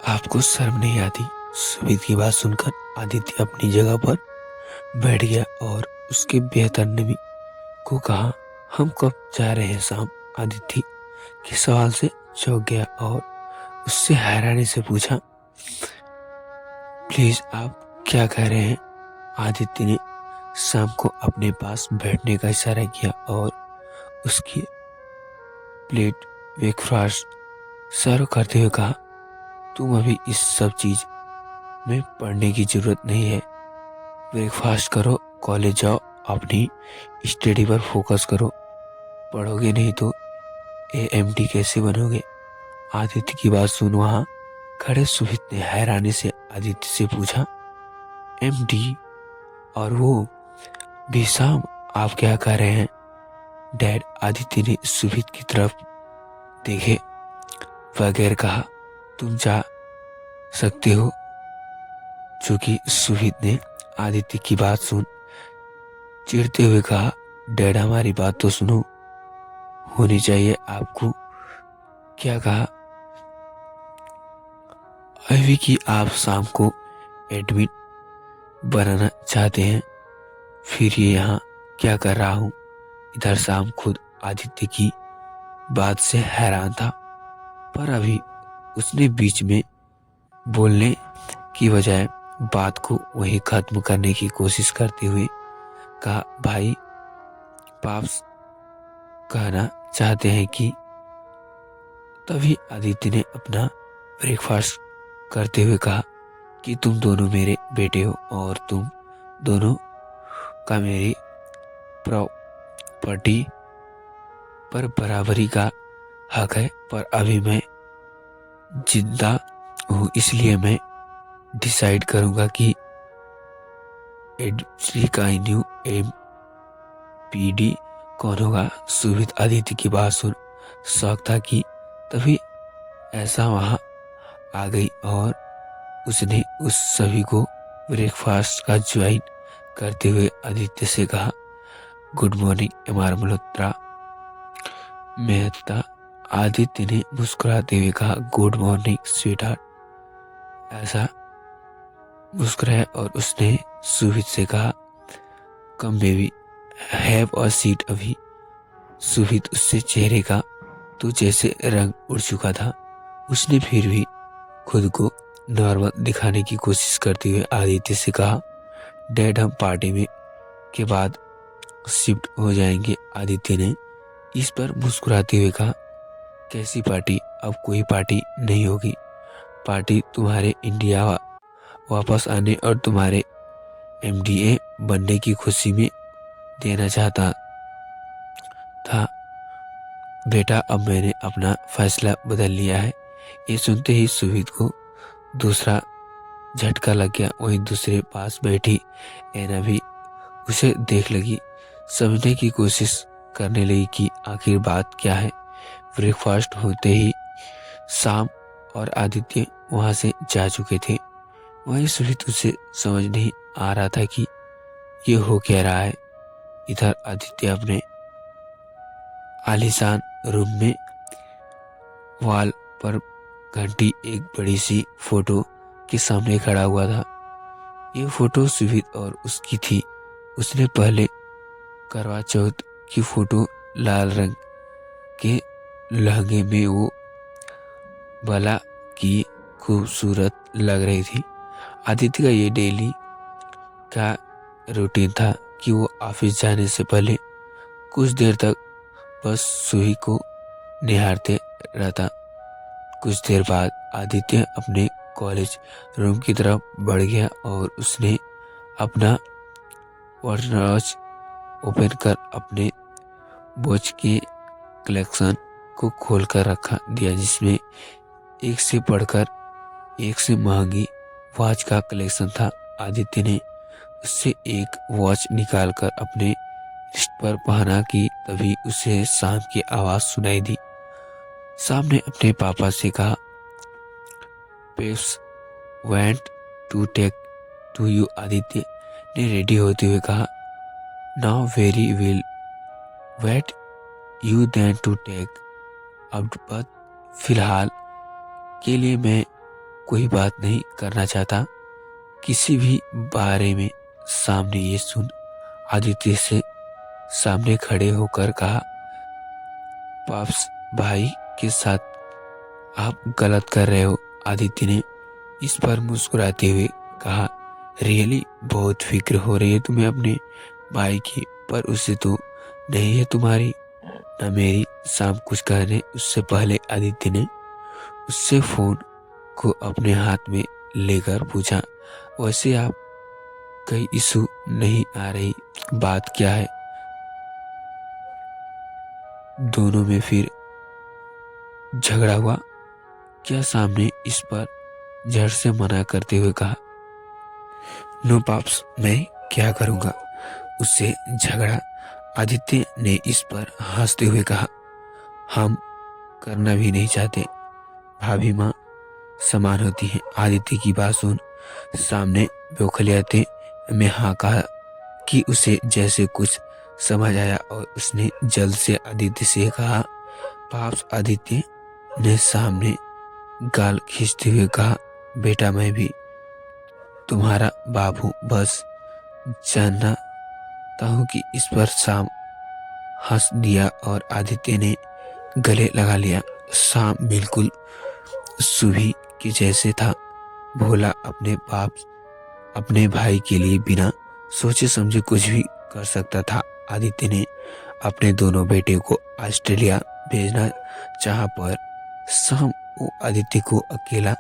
आपको शर्म नहीं आती? सुमित की बात सुनकर आदित्य अपनी जगह पर बैठ गया और उसके बेहतर ने को कहा, हम कब जा रहे हैं शाम? आदित्य के सवाल से चौंक गया और उससे हैरानी से पूछा, प्लीज आप क्या कह रहे हैं? आदित्य ने शाम को अपने पास बैठने का इशारा किया और उसकी प्लेट ब्रेकफास्ट सर्व करते हुए कहा, तुम अभी इस सब चीज में पढ़ने की जरूरत नहीं है। ब्रेकफास्ट करो, कॉलेज जाओ, अपनी स्टडी पर फोकस करो। पढ़ोगे नहीं तो एएमडी कैसे बनोगे? आदित्य की बात सुन वहां खड़े सुमित ने हैरानी से आदित्य से पूछा, एमडी? और वो भी शाम? आप क्या कह रहे हैं डैड? आदित्य ने सुमित की तरफ देखे बगैर कहा, तुम जा सकते हो। चूंकि सुमित ने आदित्य की बात सुन चिढ़ते हुए कहा, डैड हमारी बात तो सुनो, होनी चाहिए आपको। क्या कहा? अभी कि आप शाम को एडमिट बनाना चाहते हैं, फिर ये यहाँ क्या कर रहा हूँ? इधर शाम खुद आदित्य की बात से हैरान था, पर अभी उसने बीच में बोलने की बजाय बात को वहीं खत्म करने की कोशिश करते हुए कहा, भाई पाप्स कहना चाहते हैं कि? तभी आदित्य ने अपना ब्रेकफास्ट करते हुए कहा कि तुम दोनों मेरे बेटे हो और तुम दोनों का मेरी प्रॉपर्टी पर बराबरी का हक है। पर अभी मैं जिंदा हूँ, इसलिए मैं डिसाइड करूंगा कि एडमिनिस्ट्री का न्यू एमपीडी कौन होगा। सुमित आदित्य की बात सुन शौक था कि तभी ऐसा वहां आ गई और उसने उस सभी को ब्रेकफास्ट का ज्वाइन करते हुए आदित्य से कहा, good morning MR Malhotra Mehta. Aditya ने मुस्कुराते हुए कहा, गुड मॉर्निंग स्वीटहार्ट। ऐसा मुस्कुराया और उसने सुमित से कहा, come baby have a seat. अभी सुमित उससे चेहरे का तो जैसे रंग उड़ चुका था, उसने फिर भी खुद को नॉर्मल दिखाने की कोशिश करते हुए आदित्य से कहा, डैड हम पार्टी में के बाद शिफ्ट हो जाएंगे। आदित्य ने इस पर मुस्कुराते हुए कहा, कैसी पार्टी? अब कोई पार्टी नहीं होगी। पार्टी तुम्हारे इंडिया वापस आने और तुम्हारे एमडीए बनने की खुशी में देना चाहता था बेटा। अब मैंने अपना फैसला बदल लिया है। ये सुनते ही सुमित को दूसरा झटका लग गया। वहीं दूसरे पास बैठी एना भी उसे देख लगी, समझने की कोशिश करने लगी कि आखिर बात क्या है। ब्रेकफास्ट होते ही शाम और आदित्य वहां से जा चुके थे। वहीं सुमित उसे समझ नहीं आ रहा था कि ये हो क्या रहा है। इधर आदित्य अपने आलीशान रूम में वॉल पर घंटी एक बड़ी सी फोटो के सामने खड़ा हुआ था। ये फोटो सुमित और उसकी थी। उसने पहले करवा चौथ की फोटो लाल रंग के लहंगे में वो भला की खूबसूरत लग रही थी। आदित्य का ये डेली का रूटीन था कि वो ऑफिस जाने से पहले कुछ देर तक बस सुई को निहारते रहता। कुछ देर बाद आदित्य अपने कॉलेज रूम की तरफ बढ़ गया और उसने अपना वॉच ओपन कर अपने वॉच के कलेक्शन को खोल कर रखा दिया, जिसमें एक से बढ़कर एक से महंगी वॉच का कलेक्शन था। आदित्य ने उससे एक वॉच निकालकर अपने रिस्ट पर पहना कि तभी उसे शाम की आवाज सुनाई दी। शाम ने अपने पापा से कहा, peps went to take to you. Aditya ने रेडी होते हुए कहा, now very will wait you then to take. अब फिलहाल के लिए मैं कोई बात नहीं करना चाहता किसी भी बारे में। सामने ये सुन आदित्य से सामने खड़े होकर कहा, पाप्स भाई के साथ आप गलत कर रहे हो। आदित्य ने इस पर मुस्कुराते हुए कहा, रियली बहुत फिक्र हो रही है तुम्हें अपने भाई की, पर उससे तो नहीं है तुम्हारी न मेरी। शाम कुछ कहने उससे पहले आदित्य ने उससे फोन को अपने हाथ में लेकर पूछा, वैसे आप कई इशू नहीं आ रही, बात क्या है? दोनों में फिर झगड़ा हुआ क्या? सामने इस पर झट से मना करते हुए कहा, नो पाप्स, मैं क्या करूंगा उससे झगड़ा? आदित्य ने इस पर हंसते हुए कहा, हम करना भी नहीं चाहते, भाभी माँ समान होती है। आदित्य की बात सुन सामने बौखलाते में हाँ कहा कि उसे जैसे कुछ समझ आया और उसने जल्द से आदित्य से कहा, पाप्स। आदित्य ने सामने गाल खींचते हुए कहा, बेटा मैं भी तुम्हारा बाप हूँ, बस जानता हूँ कि इस पर शाम हंस दिया और आदित्य ने गले लगा लिया। शाम बिल्कुल सुभी के जैसे था, भोला, अपने बाप अपने भाई के लिए बिना सोचे समझे कुछ भी कर सकता था। आदित्य ने अपने दोनों बेटे को ऑस्ट्रेलिया भेजना चाहा, पर शाम वो आदित्य को अकेला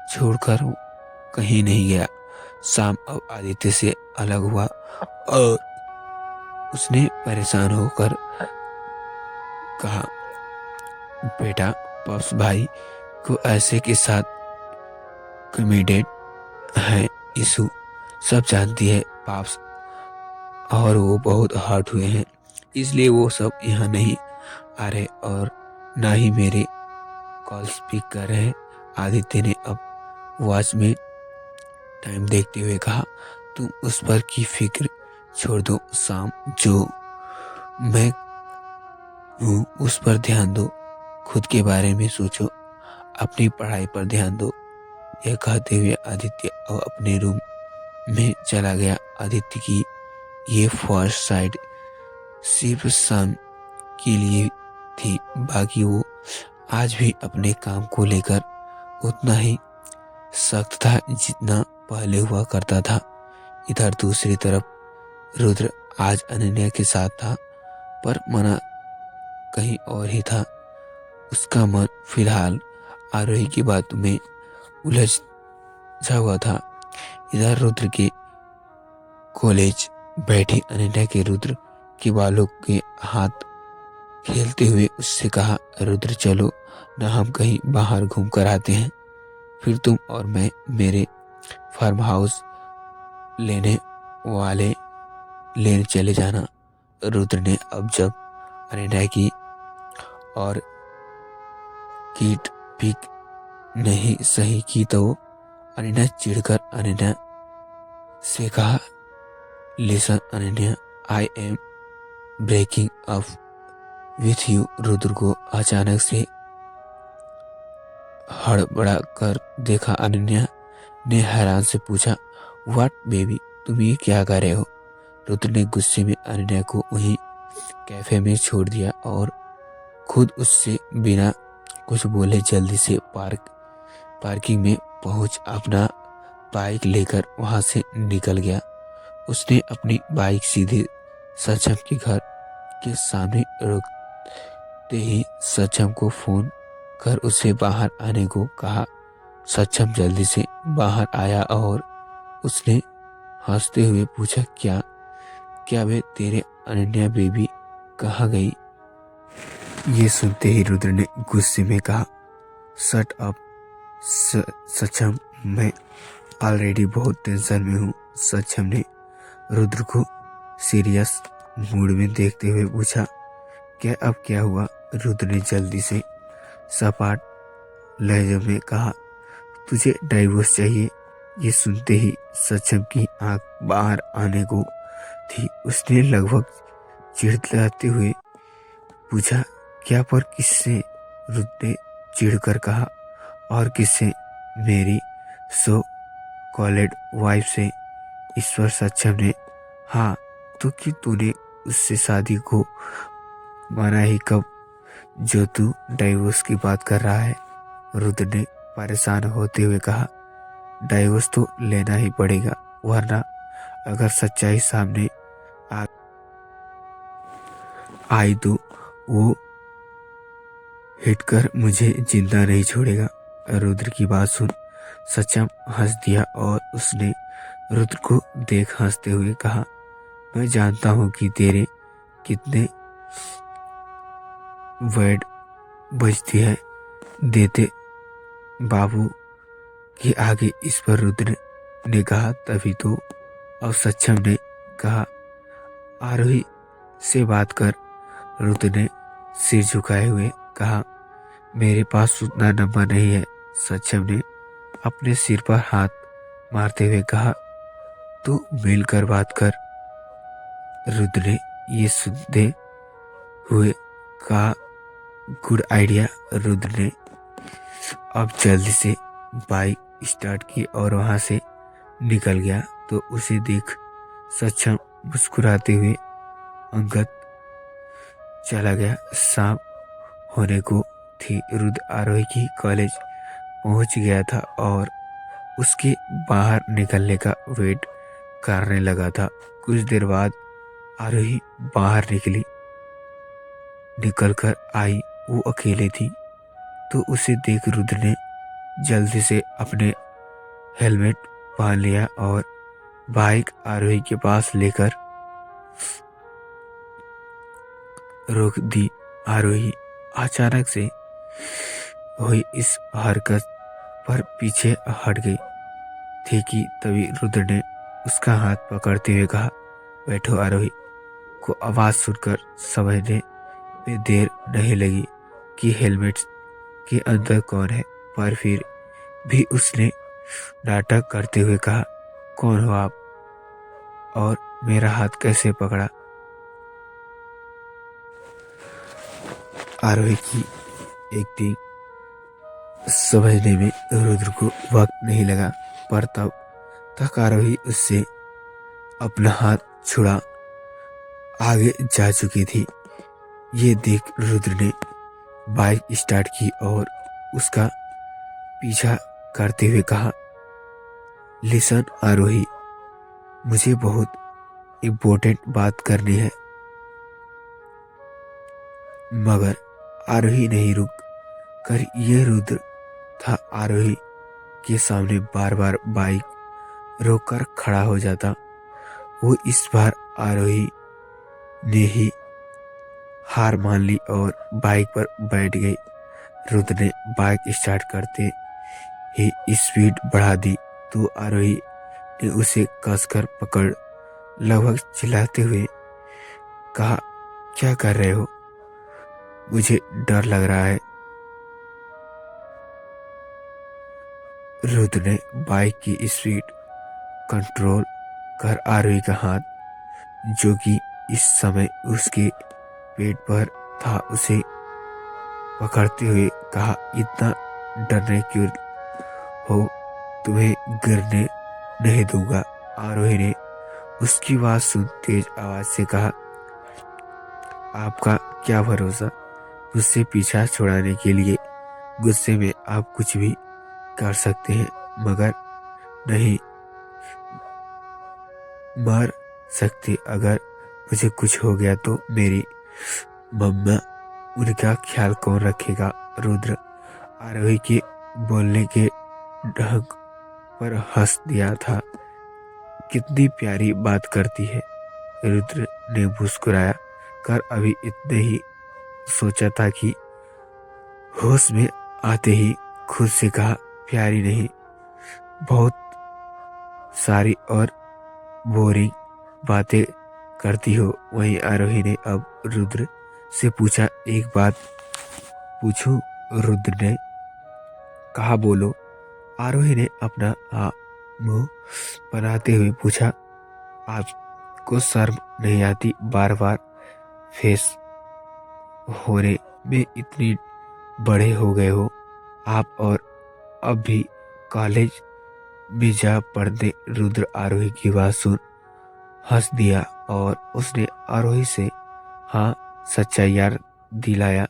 छोड़कर कहीं नहीं गया। शाम अब आदित्य से अलग हुआ और उसने परेशान होकर कहा, बेटा पप्स भाई को ऐसे के साथ कमिटेड है, इशू सब जानती है पाप्स, और वो बहुत हर्ट हुए हैं, इसलिए वो सब यहाँ नहीं आ रहे और ना ही मेरे कॉल्स पिक कर रहे हैं। आदित्य ने अब वॉच में टाइम देखते हुए कहा, तुम उस पर की फिक्र छोड़ दो शाम, जो मैं हूँ उस पर ध्यान दो, खुद के बारे में सोचो, अपनी पढ़ाई पर ध्यान दो। यह कहते हुए आदित्य अपने रूम में चला गया। आदित्य की ये फर्स्ट साइड सिर्फ शाम के लिए थी, बाकी वो आज भी अपने काम को लेकर उतना ही सख्त था जितना पहले हुआ करता था। इधर दूसरी तरफ रुद्र आज अनन्या के साथ था, पर मना कहीं और ही था। उसका मन फिलहाल आरोही की बातों में उलझा हुआ था। इधर रुद्र के कॉलेज बैठी अनन्या के रुद्र के बालों के हाथ खेलते हुए उससे कहा, रुद्र चलो ना हम कहीं बाहर घूम कर आते हैं, फिर तुम और मैं मेरे फार्म हाउस लेने चले जाना। रुद्र ने अब जब अनन्या की और कीट पिक नहीं सही की तो अनन्या चिढ़कर अनन्या से कहा, listen Ananya, I am breaking up with you. Rudra को अचानक से हड़बड़ा कर देखा अनन्या ने हैरान से पूछा, व्हाट बेबी, तुम ये क्या कर रहे हो? रुद्र ने गुस्से में अनन्या को वहीं कैफे में छोड़ दिया और खुद उससे बिना कुछ बोले जल्दी से पार्किंग में पहुंच अपना बाइक लेकर वहां से निकल गया। उसने अपनी बाइक सीधे सक्षम के घर के सामने रुकते ही सक्षम को फोन कर उसे बाहर आने को कहा। सक्षम जल्दी से बाहर आया और उसने हंसते हुए पूछा, क्या वे तेरे अनन्या बेबी कहाँ गई? ये सुनते ही रुद्र ने गुस्से में कहा, शट अप सक्षम, मैं ऑलरेडी बहुत टेंशन में हूँ। सक्षम ने रुद्र को सीरियस मूड में देखते हुए पूछा, अब क्या हुआ? रुद्र ने जल्दी से सपाट लहजे में कहा, तुझे डाइवोर्स चाहिए? ये सुनते ही सक्षम की आंख बाहर आने को थी। उसने लगभग चिढ़ाते हुए पूछा, पर किससे? रुद्र ने चिढ़कर कहा, और किससे? मेरी सो कॉलेड वाइफ से इस पर सक्षम ने हाँ तो कि तूने उससे शादी को माना ही कब जो तू डाइवोर्स की बात कर रहा है। रुद्र ने परेशान होते हुए कहा, डाइवोर्स तो लेना ही पड़ेगा, वरना अगर सच्चाई सामने आ आई तो वो हिटकर मुझे जिंदा नहीं छोड़ेगा। रुद्र की बात सुन सक्षम हंस दिया और उसने रुद्र को देख हंसते हुए कहा, मैं जानता हूं कि तेरे कितने वर्ड बजती है देते बाबू के आगे। इस पर रुद्र ने कहा, तभी तो अब सक्षम ने कहा, आरोही से बात कर। रुद्र ने सिर झुकाए हुए कहा, मेरे पास उतना नंबर नहीं है। सक्षम ने अपने सिर पर हाथ मारते हुए कहा, तू मिलकर बात कर। रुद्र ने ये सुनते हुए कहा, गुड आइडिया। रुद्र ने अब जल्दी से बाइक स्टार्ट की और वहां से निकल गया तो उसे देख सक्षम मुस्कुराते हुए अंगद चला गया। शाम होने को थी। रुद्र आरोही की कॉलेज पहुंच गया था और उसके बाहर निकलने का वेट करने लगा था। कुछ देर बाद आरोही बाहर निकल कर आई। वो अकेले थी तो उसे देख रुद्र ने जल्दी से अपने हेलमेट पहन लिया और बाइक आरोही के पास लेकर रोक दी। आरोही अचानक से हुई इस हरकत पर पीछे हट गई थी कि तभी रुद्र ने उसका हाथ पकड़ते हुए कहा, बैठो। आरोही को आवाज सुनकर समझने में देर नहीं लगी कि हेलमेट के अंदर कौन है, पर फिर भी उसने नाटक करते हुए कहा, कौन हो आप और मेरा हाथ कैसे पकड़ा। आरोही की एक्टिंग समझने में रुद्र को वक्त नहीं लगा, पर तब तक आरोही उससे अपना हाथ छुड़ा आगे जा चुकी थी। ये देख रुद्र ने बाइक स्टार्ट की और उसका पीछा करते हुए कहा, लिसन आरोही, मुझे बहुत इम्पोर्टेंट बात करनी है। मगर आरोही नहीं रुक कर ये रुद्र था आरोही के सामने बार बार बाइक रोककर खड़ा हो जाता। वो इस बार आरोही ने ही हार मान ली और बाइक पर बैठ गई। रुद्र ने बाइक स्टार्ट करते ही स्पीड बढ़ा दी तो आरोही ने उसे कसकर पकड़ लगभग चिल्लाते हुए कहा, क्या कर रहे हो, मुझे डर लग रहा है। रुद्र ने बाइक की स्पीड कंट्रोल कर आरोही का हाथ, जो कि इस समय उसके पेट पर था, उसे पकड़ते हुए कहा, इतना डरने क्यों हो, तुम्हें गिरने नहीं दूंगा। आरोही ने उसकी बात सुन तेज आवाज से कहा, आपका क्या भरोसा, मुझसे पीछा छुड़ाने के लिए गुस्से में आप कुछ भी कर सकते हैं, मगर नहीं मर सकते। अगर मुझे कुछ हो गया तो मेरी मम्मा, उनका ख्याल कौन रखेगा। रुद्र आरोही के बोलने के ढंग पर हंस दिया था। कितनी प्यारी बात करती है। रुद्र ने मुस्कुराया कर अभी इतने ही सोचा था कि होश में आते ही खुद से कहा, प्यारी नहीं, बहुत सारी और बोरिंग बातें करती हो। वहीं आरोही ने अब रुद्र से पूछा, एक बात पूछूं। रुद्र ने कहा, बोलो। आरोही ने अपना मुंह बनाते हुए पूछा, आपको शर्म नहीं आती, बार बार फेस होने में इतनी बड़े हो गए हो आप, और अब भी कॉलेज में जा पड़ने रुद्र आरोही की बात सुन हंस दिया और उसने आरोही से हाँ सच्चा यार दिलाया।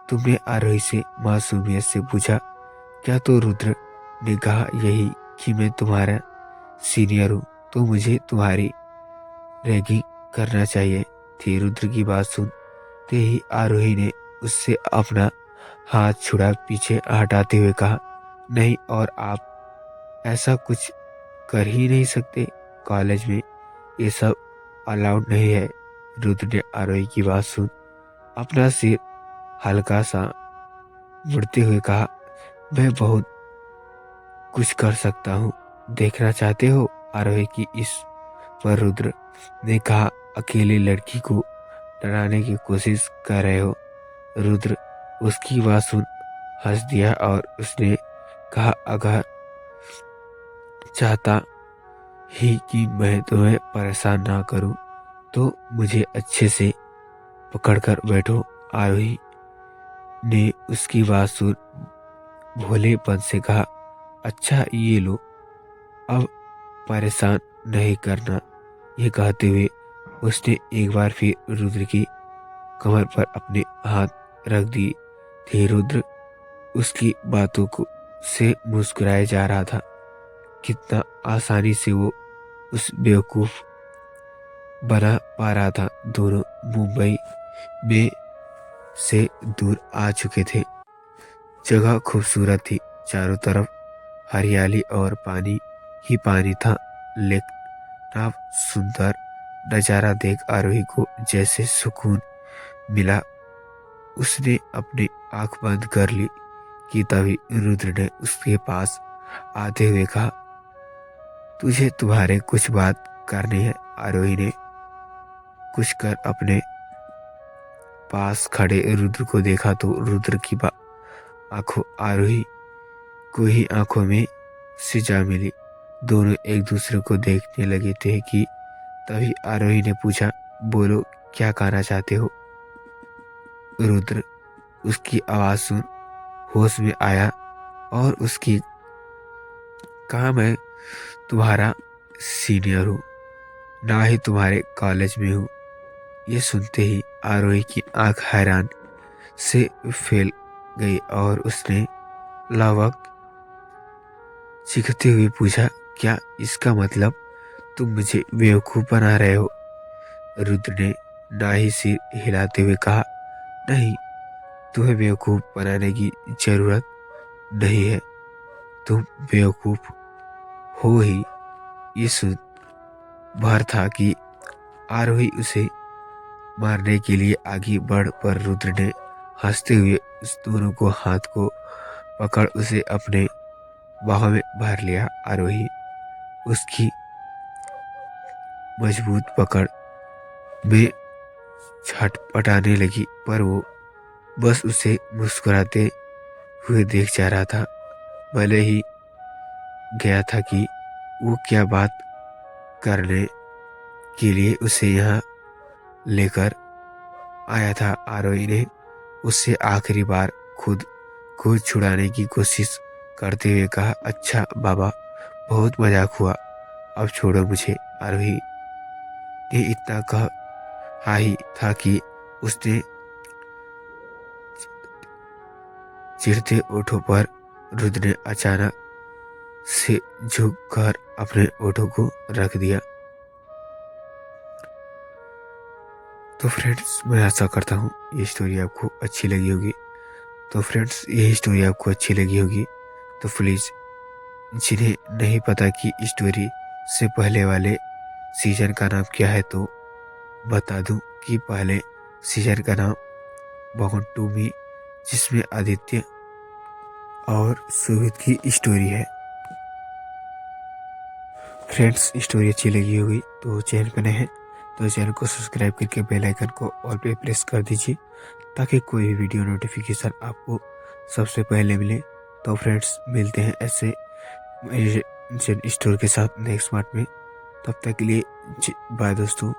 तुमने आरोही से मासूमियत से पूछा क्या? तो रुद्र ने कहा यही कि मैं तुम्हारा सीनियर हूँ तो मुझे तुम्हारी रैगिंग करना चाहिए थी। रुद्र की बात सुनते ही आरोही ने उससे अपना हाथ छुड़ा पीछे हटाते हुए कहा नहीं, और आप ऐसा कुछ कर ही नहीं सकते, कॉलेज में ये सब अलाउड नहीं है। रुद्र ने आरोही की बात सुन अपना सिर हल्का सा मुड़ते हुए कहा मैं बहुत कुछ कर सकता हूँ, देखना चाहते हो? आरोही की इस पर रुद्र ने कहा अकेली लड़की को डराने की कोशिश कर रहे हो। रुद्र उसकी बात सुन हंस दिया और उसने कहा अगर चाहता ही कि मैं तुम्हें परेशान ना करूं तो मुझे अच्छे से पकड़कर बैठो। आरोही ने उसकी बात सुन भोलेपन से कहा अच्छा ये लो, अब परेशान नहीं करना। ये कहते हुए उसने एक बार फिर रुद्र की कमर पर अपने हाथ रख दिए थे। रुद्र उसकी बातों को से मुस्कुराए जा रहा था। कितना आसानी से वो उस बेवकूफ बना पा रहा था। दोनों मुंबई में से दूर आ चुके थे। जगह खूबसूरत थी, चारों तरफ हरियाली और पानी ही पानी था, लेकिन अब सुंदर नजारा देख आरोही को जैसे सुकून मिला। उसने अपनी आंख बंद कर ली कि तभी रुद्र ने उसके पास आते हुए कहा तुझे तुम्हारे कुछ बात करनी है। आरोही ने कुछ कर अपने पास खड़े रुद्र को देखा तो रुद्र की आंखों आरोही को ही आंखों में से जा मिली। दोनों एक दूसरे को देखने लगे थे कि तभी आरोही ने पूछा बोलो क्या कहना चाहते हो? रुद्र उसकी आवाज सुन होश में आया और उसकी कहा मैं तुम्हारा सीनियर हूँ, ना ही तुम्हारे कॉलेज में हूँ। ये सुनते ही आरोही की आंख हैरान से फैल गई और उसने लावक चीखते हुए पूछा क्या इसका मतलब तुम मुझे बेवकूफ बना रहे हो? रुद्र ने ना ही सिर हिलाते हुए कहा नहीं, तुम्हें बेवकूफ बनाने की जरूरत नहीं है, तुम बेवकूफ हो ही। ये सुन भर था कि आरोही उसे मारने के लिए आगे बढ़ पर रुद्र ने हंसते हुए उस दोनों को हाथ को पकड़ उसे अपने बाहों में भर लिया। आरोही उसकी मजबूत पकड़ में छटपटाने लगी पर वो बस उसे मुस्कुराते हुए देख जा रहा था। भले ही गया था कि वो क्या बात करने के लिए उसे यहाँ लेकर आया था। आरोही ने उससे आखिरी बार खुद को छुड़ाने की कोशिश करते हुए कहा अच्छा बाबा, बहुत मजाक हुआ, अब छोड़ो मुझे। आरोही ने इतना कहा ही था कि उसने चिढ़ते ओठों पर रुद्र ने अचानक से झुककर अपने ओठों को रख दिया। तो फ्रेंड्स मैं आशा करता हूँ ये स्टोरी आपको अच्छी लगी होगी। तो फ्रेंड्स यही स्टोरी आपको अच्छी लगी होगी तो प्लीज़ जिन्हें नहीं पता कि स्टोरी से पहले वाले सीजन का नाम क्या है तो बता दूं कि पहले सीजन का नाम बॉर्न टू मी, जिसमें आदित्य और सुमित की स्टोरी है। फ्रेंड्स स्टोरी अच्छी लगी होगी तो चैनल पर नए हैं तो चैनल को सब्सक्राइब करके बेल आइकन को ऑल पे प्रेस कर दीजिए ताकि कोई भी वीडियो नोटिफिकेशन आपको सबसे पहले मिले। तो फ्रेंड्स मिलते हैं ऐसे स्टोरी के साथ नेक्स्ट पार्ट में। तब तक के लिए बाय दोस्तों।